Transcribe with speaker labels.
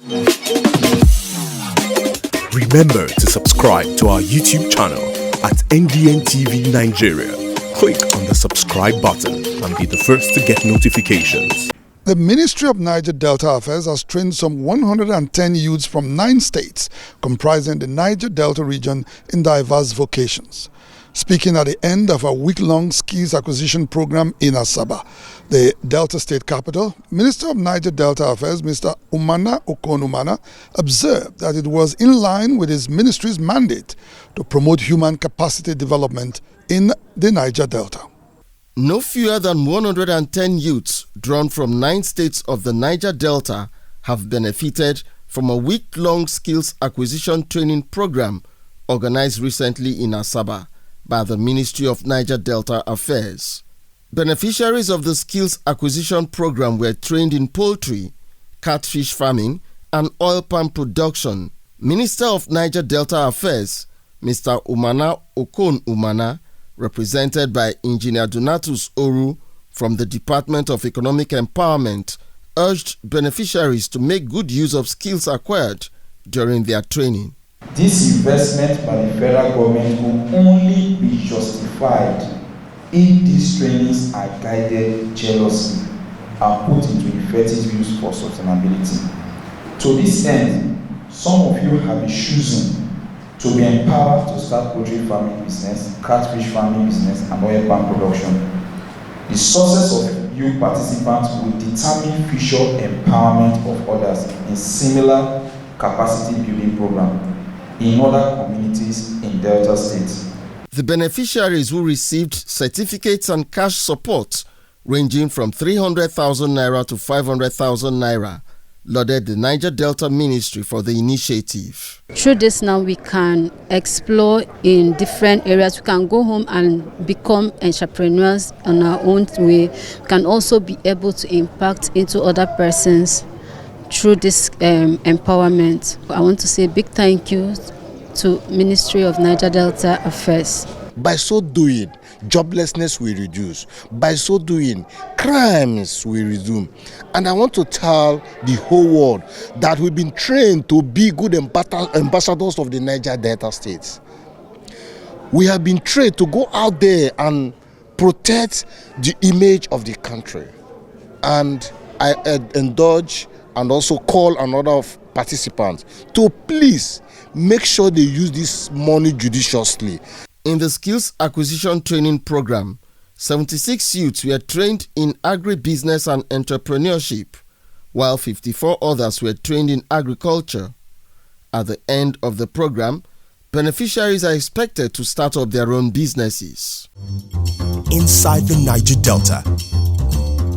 Speaker 1: Remember to subscribe to our YouTube channel at NDN TV Nigeria. Click on the subscribe button and be the first to get notifications.
Speaker 2: The Ministry of Niger Delta Affairs has trained some 110 youths from 9 states comprising the Niger Delta region in diverse vocations. Speaking at the end of a week-long skills acquisition program in Asaba, the Delta State capital, Minister of Niger Delta Affairs, Mr. Umana Okon-Umana, observed that it was in line with his ministry's mandate to promote human capacity development in the Niger Delta.
Speaker 3: No fewer than 110 youths drawn from 9 states of the Niger Delta have benefited from a week-long skills acquisition training program organized recently in Asaba by the Ministry of Niger Delta Affairs. Beneficiaries of the skills acquisition program were trained in poultry, catfish farming, and oil palm production. Minister of Niger Delta Affairs, Mr. Umana Okon-Umana, represented by Engineer Donatus Oru from the Department of Economic Empowerment, urged beneficiaries to make good use of skills acquired during their training.
Speaker 4: This investment by the federal government will only be justified if these trainings are guided jealously and put into effective use for sustainability. To this end, some of you have been choosing to be empowered to start poultry farming business, catfish farming business, and oil palm production. The success of you participants will determine future empowerment of others in similar capacity building program in other communities in Delta State.
Speaker 3: The beneficiaries who received certificates and cash support ranging from 300,000 naira to 500,000 naira lauded the Niger Delta Ministry for the initiative.
Speaker 5: Through this now we can explore in different areas. We can go home and become entrepreneurs on our own way. We can also be able to impact into other persons through this empowerment. I want to say a big thank you to Ministry of Niger Delta Affairs.
Speaker 6: By so doing, joblessness will reduce. By so doing, crimes will resume. And I want to tell the whole world that we've been trained to be good ambassadors of the Niger Delta states. We have been trained to go out there and protect the image of the country. And I indulge and also call another participants to please make sure they use this money judiciously.
Speaker 3: In the skills acquisition training program, 76 youths were trained in agribusiness and entrepreneurship, while 54 others were trained in agriculture. At the end of the program, beneficiaries are expected to start up their own businesses.
Speaker 1: Inside the Niger Delta,